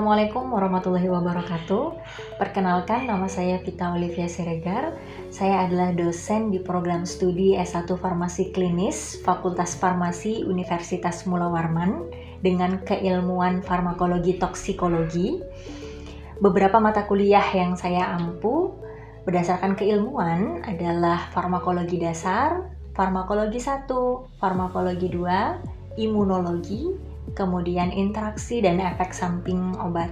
Assalamualaikum warahmatullahi wabarakatuh. Perkenalkan, nama saya Vita Olivia Siregar. Saya adalah dosen di program studi S1 Farmasi Klinis Fakultas Farmasi Universitas Mula Warman dengan keilmuan farmakologi toksikologi. Beberapa mata kuliah yang saya ampu berdasarkan keilmuan adalah farmakologi dasar, farmakologi 1, farmakologi 2, imunologi, kemudian interaksi dan efek samping obat.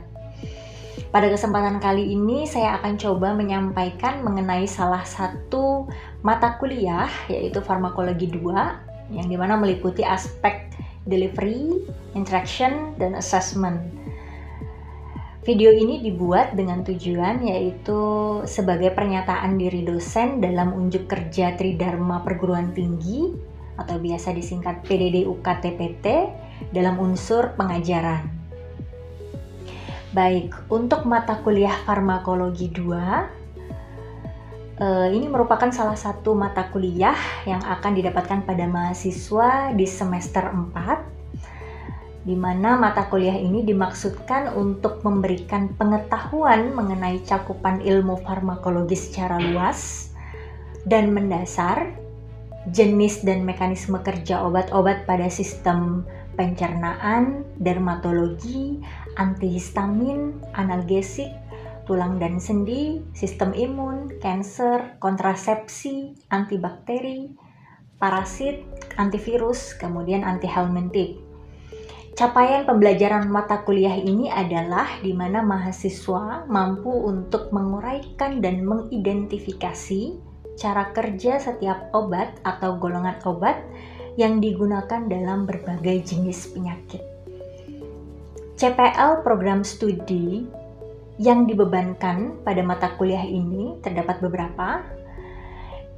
Pada kesempatan kali ini saya akan coba menyampaikan mengenai salah satu mata kuliah, yaitu farmakologi 2, yang dimana meliputi aspek delivery, interaction, dan assessment. Video ini dibuat dengan tujuan yaitu sebagai pernyataan diri dosen dalam unjuk kerja Tridharma Perguruan Tinggi atau biasa disingkat PDD UKT-PT dalam unsur pengajaran. Baik, untuk mata kuliah farmakologi 2, ini merupakan salah satu mata kuliah yang akan didapatkan pada mahasiswa di semester 4, di mana mata kuliah ini dimaksudkan untuk memberikan pengetahuan mengenai cakupan ilmu farmakologi secara luas dan mendasar, jenis dan mekanisme kerja obat-obat pada sistem pencernaan, dermatologi, antihistamin, analgesik, tulang dan sendi, sistem imun, kanker, kontrasepsi, antibakteri, parasit, antivirus, kemudian anti-helmintic. Capaian pembelajaran mata kuliah ini adalah di mana mahasiswa mampu untuk menguraikan dan mengidentifikasi cara kerja setiap obat atau golongan obat yang digunakan dalam berbagai jenis penyakit. CPL program studi yang dibebankan pada mata kuliah ini terdapat beberapa.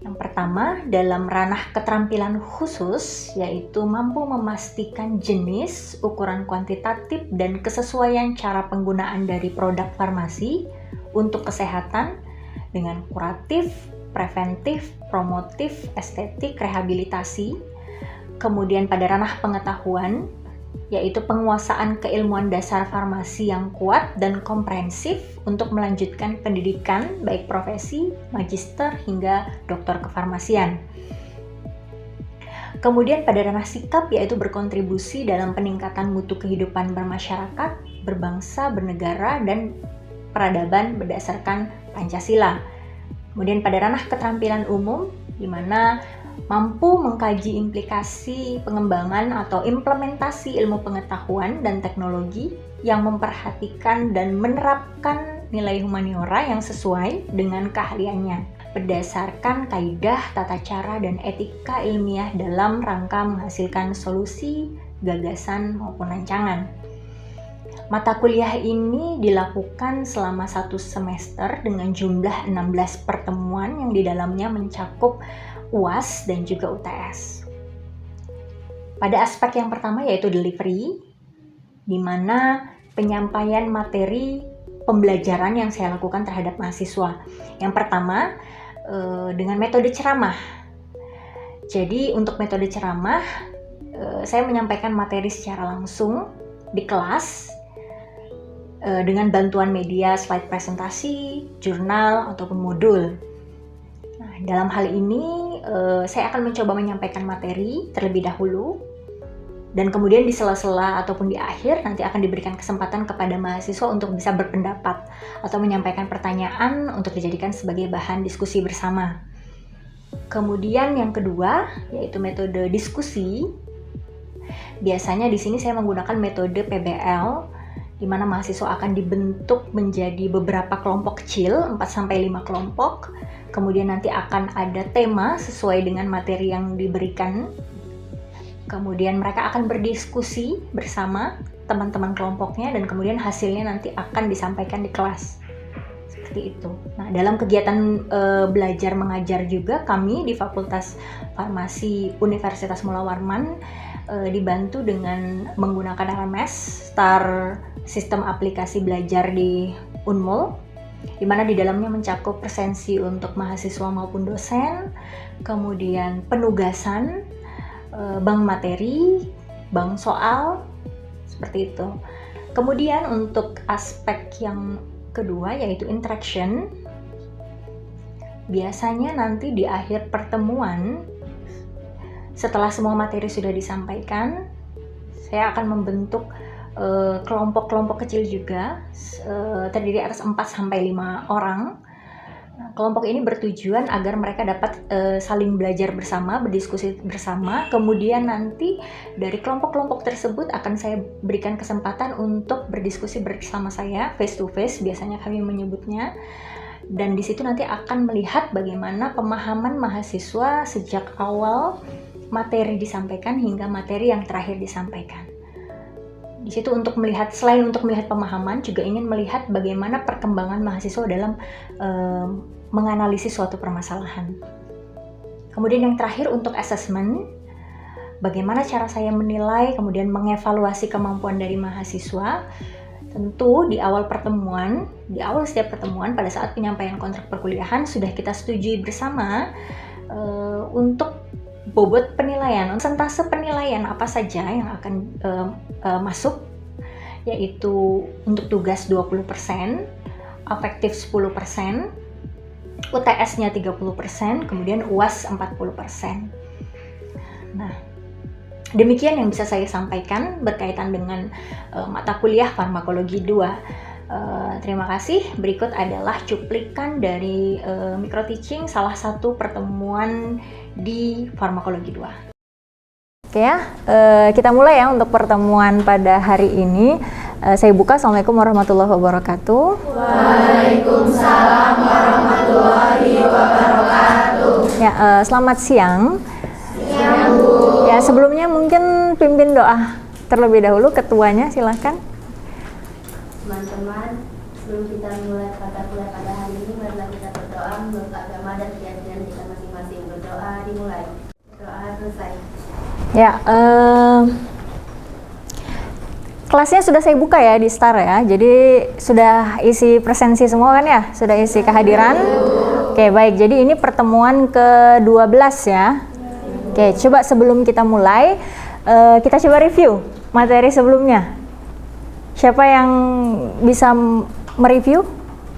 Yang pertama, dalam ranah keterampilan khusus, yaitu mampu memastikan jenis, ukuran kuantitatif, dan kesesuaian cara penggunaan dari produk farmasi untuk kesehatan dengan kuratif, preventif, promotif, estetik, rehabilitasi. Kemudian pada ranah pengetahuan, yaitu penguasaan keilmuan dasar farmasi yang kuat dan komprehensif untuk melanjutkan pendidikan baik profesi, magister, hingga doktor kefarmasian. Kemudian pada ranah sikap, yaitu berkontribusi dalam peningkatan mutu kehidupan bermasyarakat, berbangsa, bernegara, dan peradaban berdasarkan Pancasila. Kemudian pada ranah keterampilan umum, di mana mampu mengkaji implikasi pengembangan atau implementasi ilmu pengetahuan dan teknologi yang memperhatikan dan menerapkan nilai humaniora yang sesuai dengan keahliannya berdasarkan kaidah, tata cara, dan etika ilmiah dalam rangka menghasilkan solusi, gagasan, maupun rancangan. Mata kuliah ini dilakukan selama 1 semester dengan jumlah 16 pertemuan yang di dalamnya mencakup UAS dan juga UTS. Pada aspek yang pertama yaitu delivery, di mana penyampaian materi pembelajaran yang saya lakukan terhadap mahasiswa. Yang pertama, dengan metode ceramah. Jadi untuk metode ceramah, saya menyampaikan materi secara langsung di kelas, dengan bantuan media slide presentasi, jurnal, ataupun modul. Nah, dalam hal ini saya akan mencoba menyampaikan materi terlebih dahulu, dan kemudian di sela-sela ataupun di akhir nanti akan diberikan kesempatan kepada mahasiswa untuk bisa berpendapat atau menyampaikan pertanyaan untuk dijadikan sebagai bahan diskusi bersama. Kemudian yang kedua yaitu metode diskusi. Biasanya di sini saya menggunakan metode PBL, di mana mahasiswa akan dibentuk menjadi beberapa kelompok kecil, 4-5 kelompok. Kemudian nanti akan ada tema sesuai dengan materi yang diberikan. Kemudian mereka akan berdiskusi bersama teman-teman kelompoknya dan kemudian hasilnya nanti akan disampaikan di kelas. Seperti itu. Nah, dalam kegiatan belajar mengajar juga kami di Fakultas Farmasi Universitas Mula Warman dibantu dengan menggunakan LMS, STAR Sistem Aplikasi Belajar di Unmul, di mana di dalamnya mencakup presensi untuk mahasiswa maupun dosen, kemudian penugasan, bank materi, bank soal, seperti itu. Kemudian untuk aspek yang kedua yaitu interaction, biasanya nanti di akhir pertemuan setelah semua materi sudah disampaikan, saya akan membentuk kelompok-kelompok kecil juga, terdiri atas 4-5 orang. Kelompok ini bertujuan agar mereka dapat saling belajar bersama, berdiskusi bersama. Kemudian nanti dari kelompok-kelompok tersebut akan saya berikan kesempatan untuk berdiskusi bersama saya, face to face biasanya kami menyebutnya. Dan di situ nanti akan melihat bagaimana pemahaman mahasiswa sejak awal materi disampaikan hingga materi yang terakhir disampaikan. Di situ untuk melihat, selain untuk melihat pemahaman, juga ingin melihat bagaimana perkembangan mahasiswa dalam menganalisis suatu permasalahan. Kemudian yang terakhir untuk assessment, bagaimana cara saya menilai, kemudian mengevaluasi kemampuan dari mahasiswa. Tentu di awal pertemuan, di awal setiap pertemuan pada saat penyampaian kontrak perkuliahan sudah kita setujui bersama untuk bobot penilaian, persentase penilaian apa saja yang akan masuk, yaitu untuk tugas 20%, afektif 10%, UTS-nya 30%, kemudian UAS 40%. Nah, demikian yang bisa saya sampaikan berkaitan dengan mata kuliah Farmakologi 2. Terima kasih. Berikut adalah cuplikan dari micro teaching salah satu pertemuan di Farmakologi 2. Oke ya, kita mulai ya untuk pertemuan pada hari ini. Saya buka. Assalamualaikum warahmatullahi wabarakatuh. Waalaikumsalam warahmatullahi wabarakatuh. Ya, selamat siang. Siang, Bu. Ya, sebelumnya mungkin pimpin doa terlebih dahulu, ketuanya silahkan. Teman-teman, sebelum kita mulai mata kuliah pada hari ini, marilah kita berdoa menurut agama dan keyakinan kita masing-masing. Berdoa dimulai. Doa selesai. Ya, kelasnya sudah saya buka ya di Star ya, jadi sudah isi presensi semua kan ya, sudah isi kehadiran. Oke, baik, jadi ini pertemuan ke-12 ya. Oke, coba sebelum kita mulai, kita coba review materi sebelumnya. Siapa yang bisa mereview?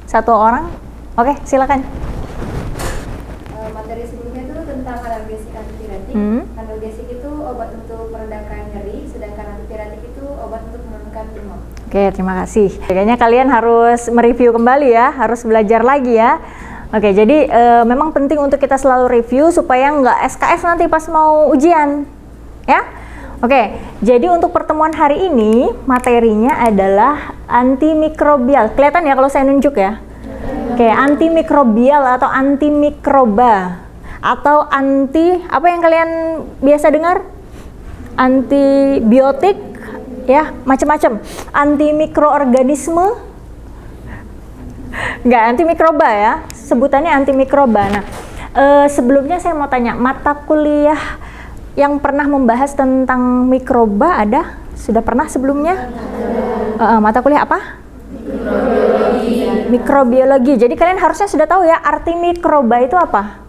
Satu orang? Oke, silakan. Materi sebelumnya itu tentang analgesik antipiretik. Analgesik itu obat untuk meredakan nyeri, sedangkan antipiretik itu obat untuk menurunkan demam. Oke, terima kasih. Kayaknya kalian harus mereview kembali ya, harus belajar lagi ya. Oke, jadi memang penting untuk kita selalu review supaya nggak SKS nanti pas mau ujian, ya. Oke, jadi untuk pertemuan hari ini materinya adalah antimikrobial. Kelihatan ya kalau saya nunjuk ya? Oke, antimikrobial atau antimikroba atau anti, apa yang kalian biasa dengar? Antibiotik, ya, macam-macam. Antimikroorganisme, nggak antimikroba ya, sebutannya antimikroba. Nah, sebelumnya saya mau tanya, mata kuliah yang pernah membahas tentang mikroba ada? Sudah pernah sebelumnya? Mata kuliah apa? Mikrobiologi. Jadi kalian harusnya sudah tahu ya arti mikroba itu apa?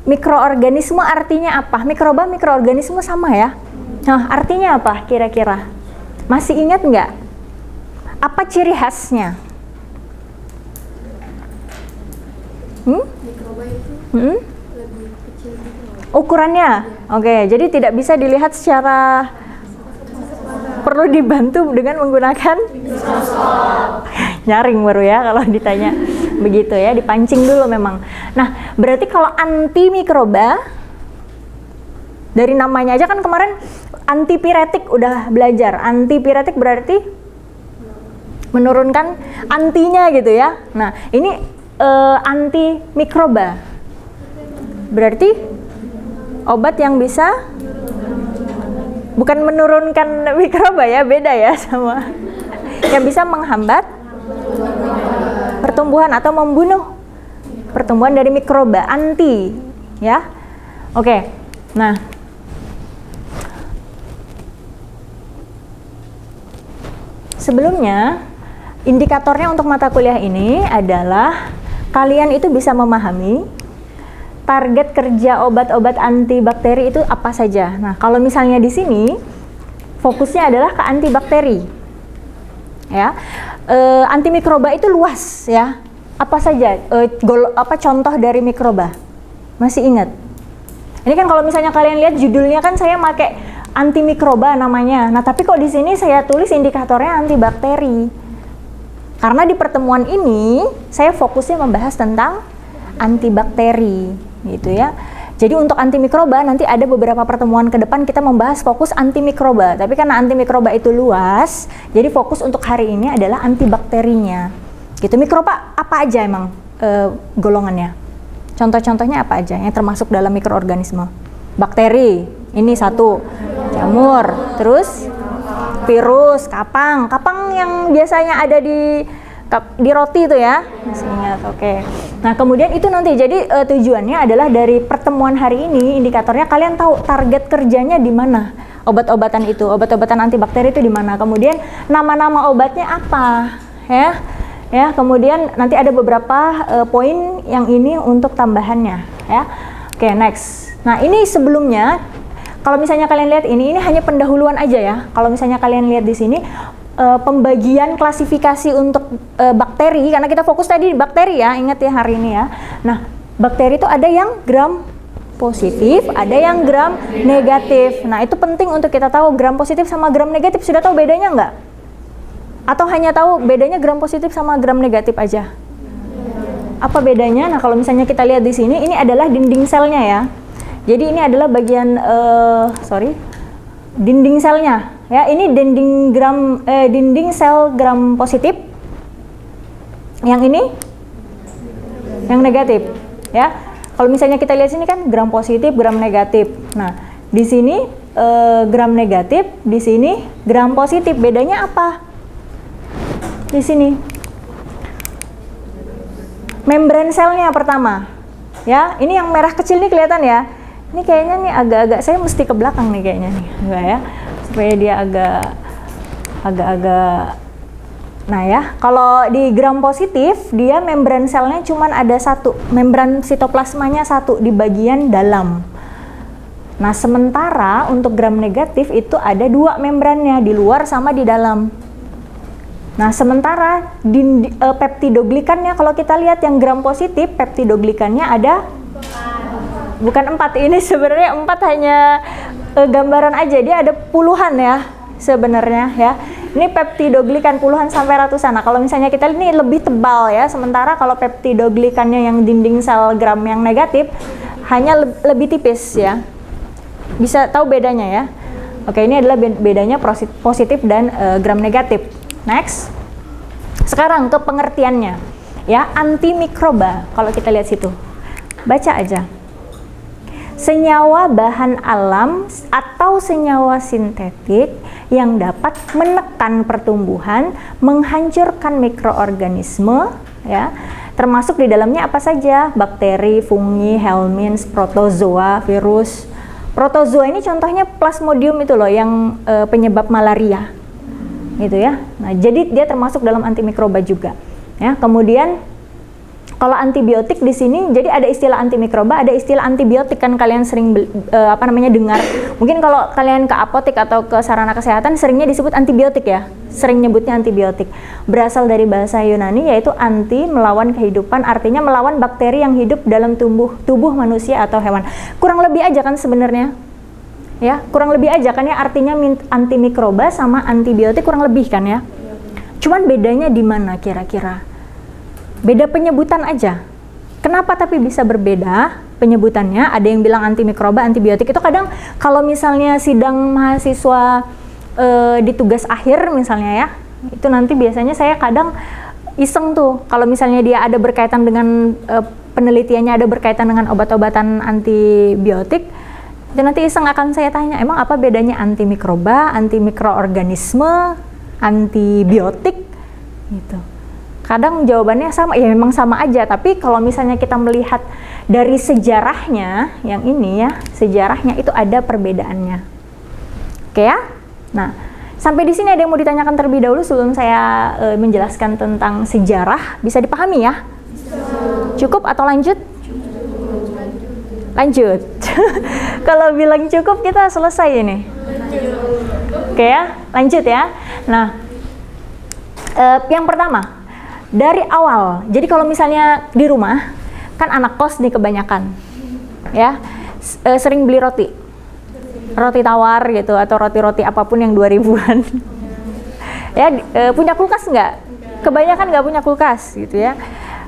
Mikroorganisme artinya apa? Mikroba, mikroorganisme sama ya? Nah, artinya apa kira-kira? Masih ingat nggak? Apa ciri khasnya? Mikroba itu lebih kecil gitu. Ukurannya? Oke, jadi tidak bisa dilihat secara, perlu dibantu dengan menggunakan nyaring baru ya kalau ditanya begitu ya, dipancing dulu memang. Nah, berarti kalau antimikroba, dari namanya aja kan kemarin antipiretik udah belajar. Antipiretik berarti menurunkan antinya gitu ya. Nah, ini antimikroba berarti obat yang bisa, bukan menurunkan mikroba ya, beda ya sama yang bisa menghambat pertumbuhan atau membunuh pertumbuhan dari mikroba, anti ya. Oke, nah sebelumnya indikatornya untuk mata kuliah ini adalah kalian itu bisa memahami target kerja obat-obat antibakteri itu apa saja. Nah, kalau misalnya di sini fokusnya adalah ke antibakteri. ya. Antimikroba itu luas ya. Apa saja contoh dari mikroba? Masih ingat? Ini kan kalau misalnya kalian lihat judulnya kan saya pakai antimikroba namanya. Nah, tapi kok di sini saya tulis indikatornya antibakteri. Karena di pertemuan ini saya fokusnya membahas tentang antibakteri, gitu ya. Jadi untuk antimikroba nanti ada beberapa pertemuan ke depan kita membahas fokus antimikroba. Tapi karena antimikroba itu luas, jadi fokus untuk hari ini adalah antibakterinya. Gitu. Mikroba apa aja emang golongannya? Contoh-contohnya apa aja yang termasuk dalam mikroorganisme? Bakteri, ini satu. Jamur, terus virus, kapang yang biasanya ada di roti itu ya, masih ingat, oke. Nah kemudian itu nanti jadi tujuannya adalah dari pertemuan hari ini indikatornya kalian tahu target kerjanya di mana, obat-obatan itu, obat-obatan antibakteri itu di mana, kemudian nama-nama obatnya apa, ya, kemudian nanti ada beberapa poin yang ini untuk tambahannya, ya. Oke, next. Nah ini sebelumnya, kalau misalnya kalian lihat ini hanya pendahuluan aja ya. Kalau misalnya kalian lihat di sini pembagian klasifikasi untuk bakteri, karena kita fokus tadi di bakteri ya, ingat ya hari ini ya. Nah, bakteri itu ada yang gram positif, ada yang gram negatif. Nah, itu penting untuk kita tahu gram positif sama gram negatif. Sudah tahu bedanya nggak? Atau hanya tahu bedanya gram positif sama gram negatif aja? Apa bedanya? Nah, kalau misalnya kita lihat di sini, ini adalah dinding selnya ya. Jadi ini adalah bagian dinding selnya. Ya, ini dinding sel gram positif. Yang ini yang negatif, ya. Kalau misalnya kita lihat sini kan gram positif, gram negatif. Nah, di sini gram negatif, di sini gram positif. Bedanya apa? Di sini membran selnya pertama. Ya, ini yang merah kecil nih kelihatan ya. Ini kayaknya nih agak-agak saya mesti ke belakang nih kayaknya nih, enggak ya? Supaya dia agak-agak. Nah ya, kalau di gram positif dia membran selnya cuma ada satu, membran sitoplasmanya satu di bagian dalam. Nah sementara untuk gram negatif itu ada dua membrannya, di luar sama di dalam. Nah sementara peptidoglikannya kalau kita lihat yang gram positif peptidoglikannya ada bukan 4, ini sebenarnya 4 hanya gambaran aja, dia ada puluhan ya sebenarnya ya. Ini peptidoglikan puluhan sampai ratusan. Nah kalau misalnya kita lihat ini lebih tebal ya, sementara kalau peptidoglikannya yang dinding sel gram yang negatif hanya lebih tipis ya. Bisa tahu bedanya ya. Oke, ini adalah bedanya positif dan gram negatif. Next. Sekarang ke pengertiannya ya, antimikroba. Kalau kita lihat situ, baca aja. Senyawa bahan alam atau senyawa sintetik yang dapat menekan pertumbuhan, menghancurkan mikroorganisme, ya, termasuk di dalamnya apa saja? Bakteri, fungi, helminths, protozoa, virus. Protozoa ini contohnya Plasmodium itu loh, yang penyebab malaria, gitu ya. Nah, jadi dia termasuk dalam antimikroba juga. Ya, kemudian kalau antibiotik di sini, jadi ada istilah antimikroba, ada istilah antibiotik, kan kalian sering dengar. Mungkin kalau kalian ke apotek atau ke sarana kesehatan seringnya disebut antibiotik ya, sering nyebutnya antibiotik. Berasal dari bahasa Yunani yaitu anti, melawan kehidupan, artinya melawan bakteri yang hidup dalam tubuh manusia atau hewan. Kurang lebih aja kan sebenarnya, ya kurang lebih aja kan ya, artinya antimikroba sama antibiotik kurang lebih kan ya. Cuman bedanya di mana kira-kira? Beda penyebutan aja. Kenapa tapi bisa berbeda penyebutannya? Ada yang bilang antimikroba, antibiotik. Itu kadang kalau misalnya sidang mahasiswa di tugas akhir misalnya ya, itu nanti biasanya saya kadang iseng tuh. Kalau misalnya dia ada berkaitan dengan penelitiannya ada berkaitan dengan obat-obatan antibiotik, itu nanti iseng akan saya tanya, emang apa bedanya antimikroba, antimikroorganisme, antibiotik gitu. Kadang jawabannya sama, ya memang sama aja, tapi kalau misalnya kita melihat dari sejarahnya, yang ini ya, sejarahnya itu ada perbedaannya. Oke ya? Nah, sampai di sini ada yang mau ditanyakan terlebih dahulu sebelum saya menjelaskan tentang sejarah, bisa dipahami ya? Cukup atau lanjut? Lanjut. Kalau bilang cukup kita selesai ini. Oke ya, lanjut ya. Nah, Yang pertama, dari awal. Jadi kalau misalnya di rumah, kan anak kos nih kebanyakan, ya, sering beli roti tawar gitu, atau roti-roti apapun yang 2000-an. Ya, punya kulkas nggak? Kebanyakan nggak punya kulkas gitu ya.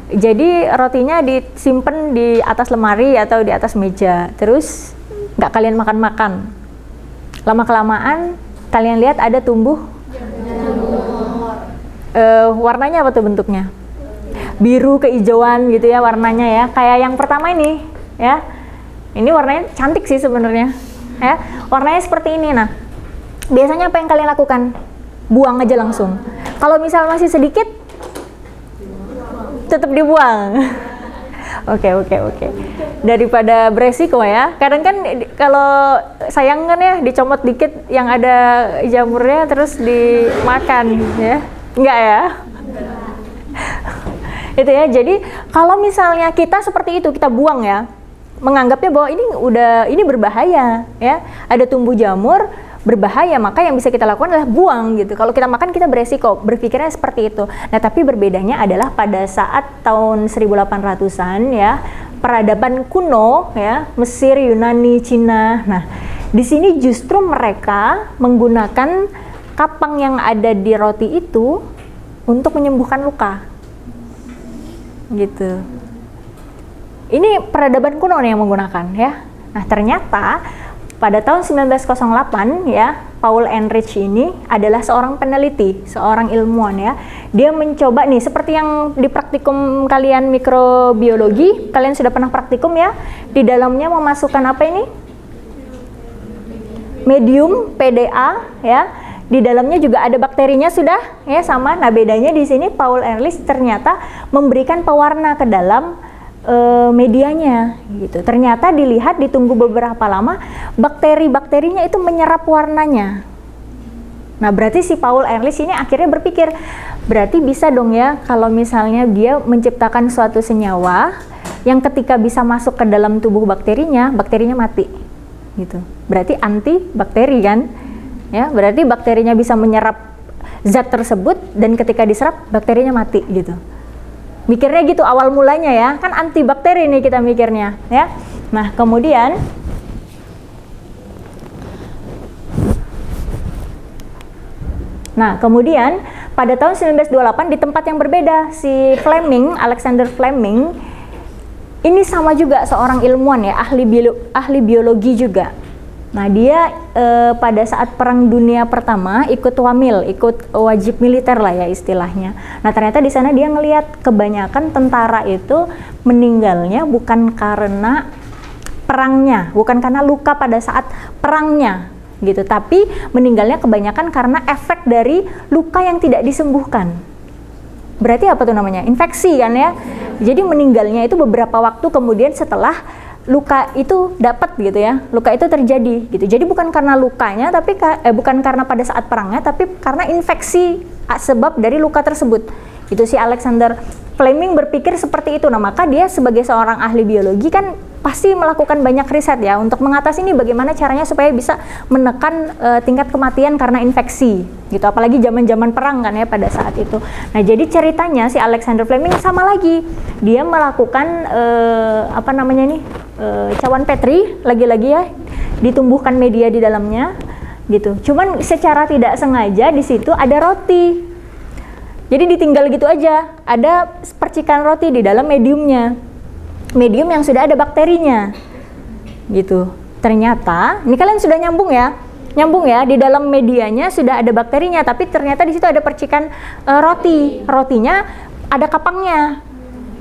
Jadi rotinya disimpan di atas lemari atau di atas meja, terus nggak kalian makan-makan. Lama-kelamaan kalian lihat ada tumbuh warnanya apa tuh bentuknya? Biru kehijauan gitu ya warnanya ya. Kayak yang pertama ini ya. Ini warnanya cantik sih sebenarnya. Ya, warnanya seperti ini. Nah, biasanya apa yang kalian lakukan? Buang aja langsung. Kalau misal masih sedikit, tetap dibuang. Oke. Daripada beresiko ya. Kadang kan kalau sayang kan ya dicomot dikit yang ada jamurnya terus dimakan ya. Enggak ya? Itu ya. Jadi kalau misalnya kita seperti itu, kita buang ya. Menganggapnya bahwa ini berbahaya ya. Ada tumbuh jamur berbahaya, maka yang bisa kita lakukan adalah buang gitu. Kalau kita makan kita beresiko, berpikirnya seperti itu. Nah, tapi berbedanya adalah pada saat tahun 1800-an ya, peradaban kuno ya, Mesir, Yunani, Cina. Nah, di sini justru mereka menggunakan kapang yang ada di roti itu untuk menyembuhkan luka. Gitu. Ini peradaban kuno nih yang menggunakan ya. Nah, ternyata pada tahun 1908 ya, Paul Ehrlich ini adalah seorang peneliti, seorang ilmuwan ya. Dia mencoba nih seperti yang di praktikum kalian mikrobiologi, kalian sudah pernah praktikum ya. Di dalamnya memasukkan apa ini? Medium PDA ya. Di dalamnya juga ada bakterinya sudah ya sama. Nah, bedanya di sini Paul Ehrlich ternyata memberikan pewarna ke dalam medianya gitu. Ternyata dilihat ditunggu beberapa lama bakteri-bakterinya itu menyerap warnanya. Nah, berarti si Paul Ehrlich ini akhirnya berpikir, berarti bisa dong ya kalau misalnya dia menciptakan suatu senyawa yang ketika bisa masuk ke dalam tubuh bakterinya mati gitu. Berarti anti bakteri kan? Ya, berarti bakterinya bisa menyerap zat tersebut dan ketika diserap bakterinya mati gitu. Mikirnya gitu awal mulanya ya, kan antibakteri nih kita mikirnya ya. Nah, kemudian pada tahun 1928 di tempat yang berbeda, si Fleming, Alexander Fleming ini sama juga seorang ilmuwan ya, ahli biologi juga. Nah, dia pada saat Perang Dunia Pertama ikut wajib militer lah ya istilahnya. Nah, ternyata di sana dia ngelihat kebanyakan tentara itu meninggalnya bukan karena perangnya, bukan karena luka pada saat perangnya gitu, tapi meninggalnya kebanyakan karena efek dari luka yang tidak disembuhkan. Berarti apa tuh namanya? Infeksi kan ya. Jadi meninggalnya itu beberapa waktu kemudian setelah luka itu dapat gitu ya, luka itu terjadi gitu. Jadi bukan karena lukanya, tapi bukan karena pada saat perangnya, tapi karena infeksi sebab dari luka tersebut. Itu si Alexander Fleming berpikir seperti itu. Nah, maka dia sebagai seorang ahli biologi kan pasti melakukan banyak riset ya untuk mengatasi ini bagaimana caranya supaya bisa menekan tingkat kematian karena infeksi gitu. Apalagi zaman-zaman perang kan ya pada saat itu. Nah, jadi ceritanya si Alexander Fleming sama lagi. Dia melakukan cawan petri lagi-lagi ya, ditumbuhkan media di dalamnya gitu. Cuman secara tidak sengaja di situ ada roti. Jadi ditinggal gitu aja, ada percikan roti di dalam mediumnya. Medium yang sudah ada bakterinya. Gitu. Ternyata, ini kalian sudah nyambung ya, di dalam medianya sudah ada bakterinya, tapi ternyata di situ ada percikan roti. Rotinya ada kapangnya.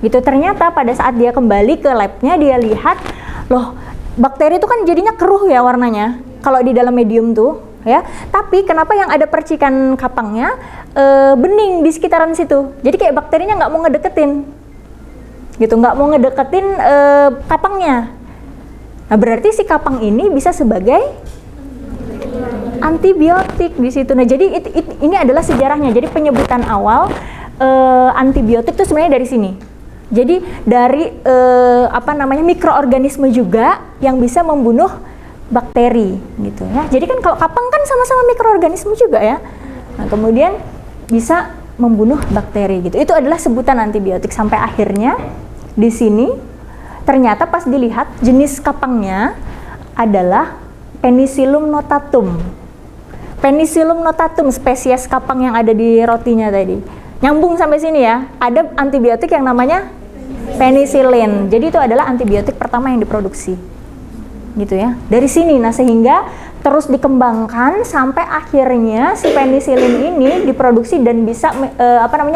Gitu. Ternyata pada saat dia kembali ke labnya, dia lihat, loh, bakteri itu kan jadinya keruh ya warnanya kalau di dalam medium tuh ya. Tapi kenapa yang ada percikan kapangnya bening di sekitaran situ? Jadi kayak bakterinya nggak mau ngedeketin gitu, nggak mau ngedeketin kapangnya. Nah, berarti si kapang ini bisa sebagai antibiotik di situ. Nah, jadi ini adalah sejarahnya. Jadi penyebutan awal antibiotik itu sebenarnya dari sini. Jadi dari mikroorganisme juga yang bisa membunuh bakteri gitu ya. Jadi kan kalau kapang kan sama-sama mikroorganisme juga ya. Nah, kemudian bisa membunuh bakteri gitu. Itu adalah sebutan antibiotik sampai akhirnya di sini ternyata pas dilihat jenis kapangnya adalah Penicillium notatum. Penicillium notatum spesies kapang yang ada di rotinya tadi. Nyambung sampai sini ya. Ada antibiotik yang namanya penicillin. Jadi itu adalah antibiotik pertama yang diproduksi. Gitu ya. Dari sini nah sehingga terus dikembangkan sampai akhirnya si penicillin ini diproduksi dan bisa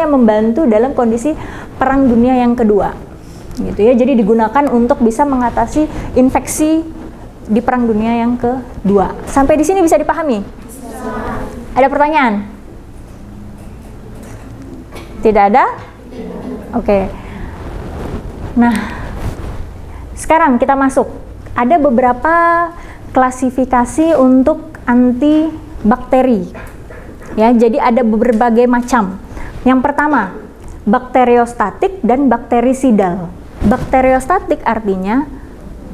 membantu dalam kondisi Perang Dunia yang kedua. Gitu ya. Jadi digunakan untuk bisa mengatasi infeksi di Perang Dunia yang kedua. Sampai di sini bisa dipahami? Ada pertanyaan? Tidak ada? Oke. Nah, sekarang kita masuk. Ada beberapa klasifikasi untuk antibakteri. Ya, jadi ada berbagai macam. Yang pertama, bakteriostatik dan bakterisidal. Bakteriostatik artinya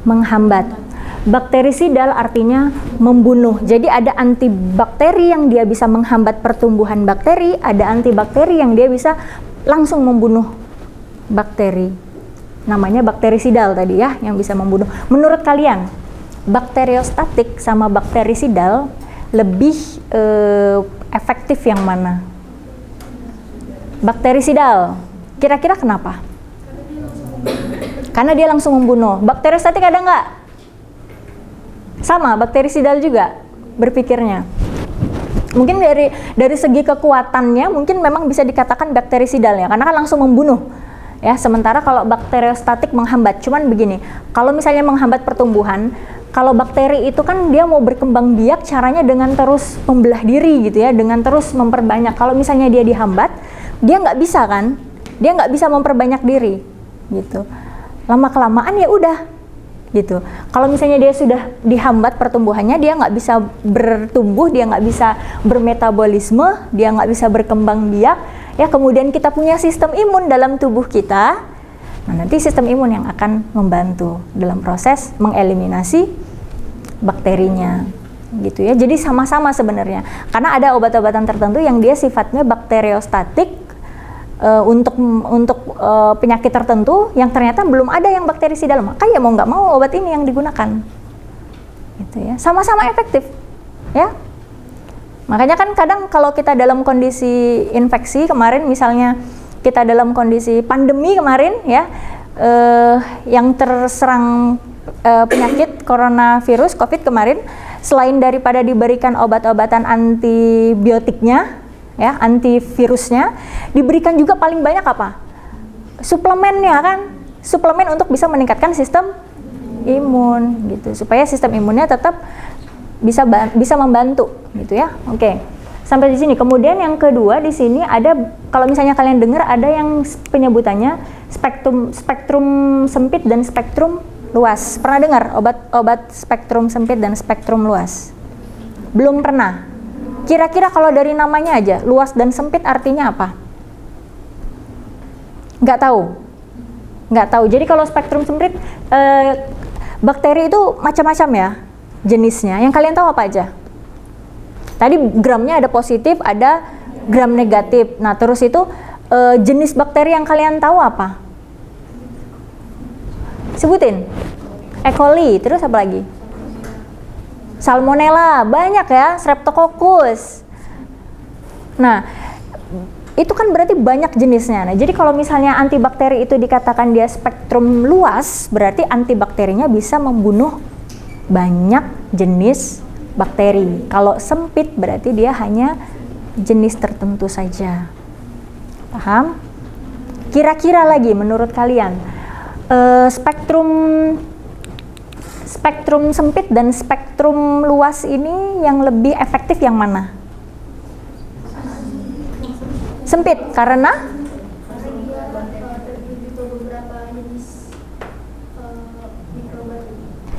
menghambat. Bakterisidal artinya membunuh. Jadi ada antibakteri yang dia bisa menghambat pertumbuhan bakteri, ada antibakteri yang dia bisa langsung membunuh bakteri. Namanya bakterisidal tadi ya, yang bisa membunuh. Menurut kalian, bakteriostatik sama bakterisidal lebih efektif yang mana? Bakterisidal. Kira-kira kenapa? Karena dia langsung membunuh. Bakteriostatik ada nggak? Sama, bakterisidal juga berpikirnya. Mungkin dari segi kekuatannya mungkin memang bisa dikatakan bakterisidal ya, karena kan langsung membunuh. Ya, sementara kalau bakteriostatik menghambat. Cuman begini, kalau misalnya menghambat pertumbuhan, kalau bakteri itu kan dia mau berkembang biak caranya dengan terus membelah diri gitu ya, dengan terus memperbanyak. Kalau misalnya dia dihambat, dia nggak bisa kan? Dia nggak bisa memperbanyak diri gitu. Lama-kelamaan ya udah gitu. Kalau misalnya dia sudah dihambat pertumbuhannya, dia nggak bisa bertumbuh, dia nggak bisa bermetabolisme, dia nggak bisa berkembang biak. Ya, kemudian kita punya sistem imun dalam tubuh kita. Nah, nanti sistem imun yang akan membantu dalam proses mengeliminasi bakterinya. Gitu ya. Jadi sama-sama sebenarnya. Karena ada obat-obatan tertentu yang dia sifatnya bakteriostatik untuk penyakit tertentu yang ternyata belum ada yang bakterisidal. Maka ya mau nggak mau obat ini yang digunakan. Gitu ya. Sama-sama efektif. Ya. Makanya kan kadang kalau kita dalam kondisi infeksi kemarin, misalnya kita dalam kondisi pandemi kemarin ya, yang terserang penyakit coronavirus COVID kemarin, selain daripada diberikan obat-obatan antibiotiknya, ya antivirusnya, diberikan juga paling banyak apa? Suplemennya kan, suplemen untuk bisa meningkatkan sistem imun gitu, supaya sistem imunnya tetap bisa membantu gitu ya. Oke. Sampai di sini. Kemudian yang kedua di sini ada, kalau misalnya kalian dengar ada yang penyebutannya spektrum sempit dan spektrum luas. Pernah dengar obat spektrum sempit dan spektrum luas? Belum pernah. Kira-kira kalau dari namanya aja, luas dan sempit artinya apa? Nggak tahu. Nggak tahu. Jadi kalau spektrum sempit, bakteri itu macam-macam ya jenisnya. Yang kalian tahu apa aja? Tadi gramnya ada positif, ada gram negatif. Nah, terus itu jenis bakteri yang kalian tahu apa? Sebutin. E. coli, terus apa lagi? Salmonella, banyak ya, Streptococcus. Nah, itu kan berarti banyak jenisnya. Nah, jadi kalau misalnya antibakteri itu dikatakan dia spektrum luas, berarti antibakterinya bisa membunuh banyak jenis bakteri. Kalau sempit berarti dia hanya jenis tertentu saja. Paham? Kira-kira lagi menurut kalian spektrum sempit dan spektrum luas ini yang lebih efektif yang mana? Sempit karena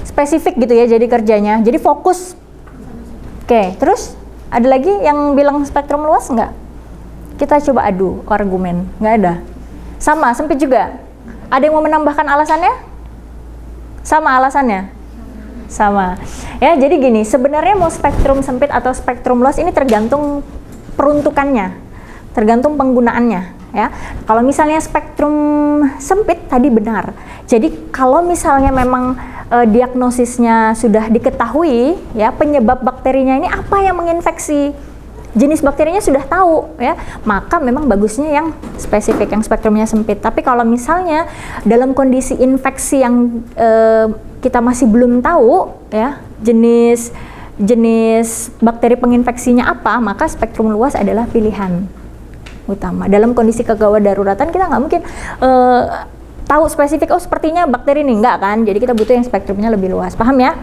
spesifik gitu ya, jadi kerjanya, jadi fokus. Oke, terus ada lagi yang bilang spektrum luas nggak? Kita coba adu argumen, nggak ada. Sama, sempit juga. Ada yang mau menambahkan alasannya? Sama alasannya? Sama. Ya, jadi gini, sebenarnya mau spektrum sempit atau spektrum luas ini tergantung peruntukannya. tergantung penggunaannya ya. Kalau misalnya spektrum sempit tadi benar. Jadi kalau misalnya memang diagnosisnya sudah diketahui ya, penyebab bakterinya ini apa yang menginfeksi, jenis bakterinya sudah tahu ya, maka memang bagusnya yang spesifik, yang spektrumnya sempit. Tapi kalau misalnya dalam kondisi infeksi yang kita masih belum tahu ya jenis bakteri penginfeksinya apa, maka spektrum luas adalah pilihan utama. Dalam kondisi kegawat daruratan kita nggak mungkin tahu spesifik, oh sepertinya bakteri ini, enggak kan, jadi kita butuh yang spektrumnya lebih luas. Paham ya?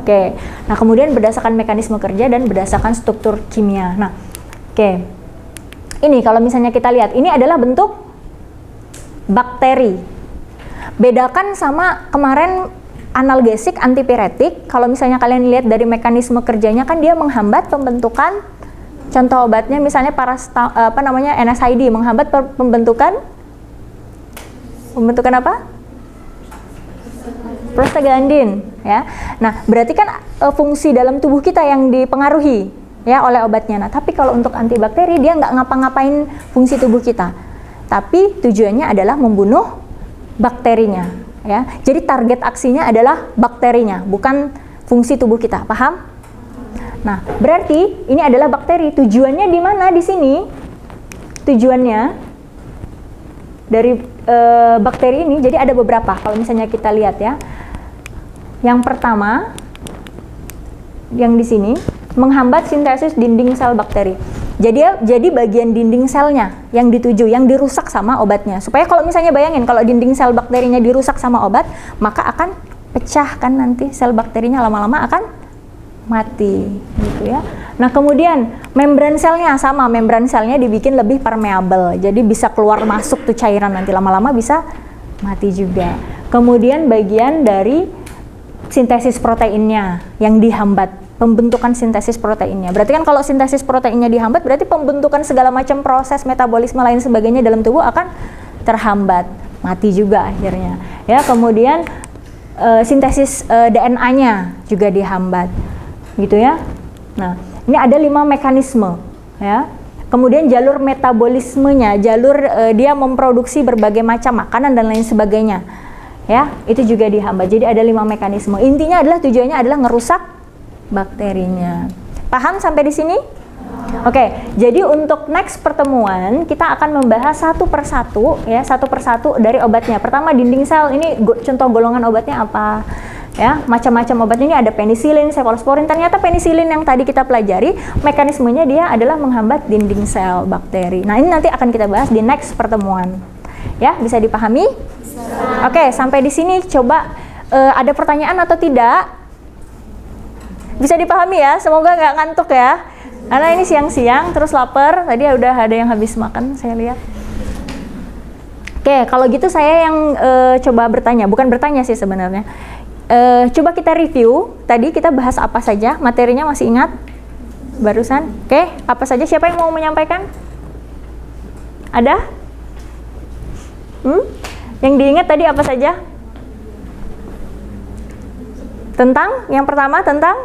Oke, nah kemudian berdasarkan mekanisme kerja dan berdasarkan struktur kimia. Nah, oke, ini kalau misalnya kita lihat, ini adalah bentuk bakteri. Bedakan sama kemarin analgesik, antipiretik. Kalau misalnya kalian lihat dari mekanisme kerjanya kan dia menghambat pembentukan, contoh obatnya misalnya NSAID, menghambat pembentukan apa? Prostaglandin ya. Nah, berarti kan fungsi dalam tubuh kita yang dipengaruhi ya oleh obatnya. Nah, tapi kalau untuk antibakteri dia nggak ngapa-ngapain fungsi tubuh kita. Tapi tujuannya adalah membunuh bakterinya ya. Jadi target aksinya adalah bakterinya, bukan fungsi tubuh kita. Paham? Nah, berarti ini adalah bakteri. Tujuannya di mana di sini? Tujuannya dari bakteri ini, jadi ada beberapa. Kalau misalnya kita lihat ya, yang pertama, yang di sini menghambat sintesis dinding sel bakteri. Jadi bagian dinding selnya yang dituju, yang dirusak sama obatnya. Supaya kalau misalnya bayangin kalau dinding sel bakterinya dirusak sama obat, maka akan pecah kan nanti sel bakterinya, lama-lama akan mati gitu ya. Nah, kemudian membran selnya sama, membran selnya dibikin lebih permeable. Jadi bisa keluar masuk tuh cairan, nanti lama-lama bisa mati juga. Kemudian bagian dari sintesis proteinnya yang dihambat, pembentukan sintesis proteinnya. Berarti kan kalau sintesis proteinnya dihambat, berarti pembentukan segala macam proses metabolisme lain sebagainya dalam tubuh akan terhambat, mati juga akhirnya. Ya, kemudian sintesis DNA-nya juga dihambat, gitu ya. Nah, ini ada 5 mekanisme, ya. Kemudian jalur metabolismenya, jalur dia memproduksi berbagai macam makanan dan lain sebagainya, ya, itu juga dihambat. Jadi ada 5 mekanisme. Intinya adalah tujuannya adalah ngerusak bakterinya. Paham sampai di sini? Oke, jadi untuk next pertemuan kita akan membahas satu persatu, ya, satu persatu dari obatnya. Pertama dinding sel, ini contoh golongan obatnya apa? Ya, macam-macam obatnya ini ada penisilin, cefalosporin. Ternyata penisilin yang tadi kita pelajari, mekanismenya dia adalah menghambat dinding sel bakteri. Nah, ini nanti akan kita bahas di next pertemuan. Ya, bisa dipahami? Bisa. Oke, sampai di sini coba ada pertanyaan atau tidak? Bisa dipahami ya? Semoga nggak ngantuk ya. Karena ini siang-siang, terus lapar. Tadi udah ada yang habis makan, saya lihat. Oke, kalau gitu saya yang coba bertanya. Bukan bertanya sih sebenarnya. Coba kita review, tadi kita bahas apa saja, materinya masih ingat? Barusan? Oke, apa saja? Siapa yang mau menyampaikan? Ada? Yang diingat tadi apa saja? Tentang? Yang pertama tentang?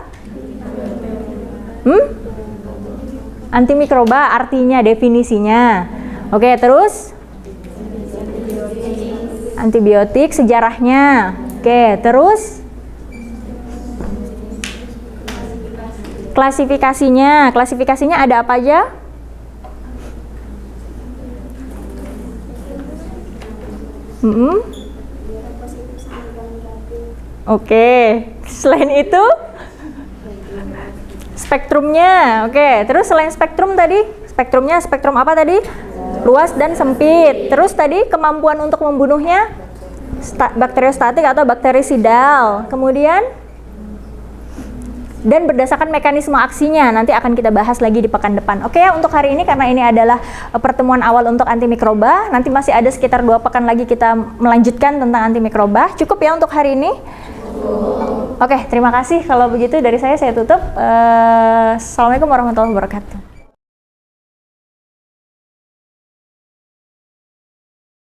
Antimikroba, artinya, definisinya. Oke, terus? Antibiotik, sejarahnya. Oke, terus klasifikasinya. Klasifikasinya ada apa aja? Oke, selain itu spektrumnya. Oke, terus selain spektrum tadi, spektrumnya spektrum apa tadi? Luas dan sempit. Terus tadi kemampuan untuk membunuhnya? Bakteriostatik atau bakterisidal. Kemudian dan berdasarkan mekanisme aksinya nanti akan kita bahas lagi di pekan depan. Oke ya, untuk hari ini karena ini adalah pertemuan awal untuk antimikroba, nanti masih ada sekitar 2 pekan lagi kita melanjutkan tentang antimikroba. Cukup ya untuk hari ini? Oke, terima kasih. Kalau begitu dari saya tutup. Assalamualaikum warahmatullahi wabarakatuh.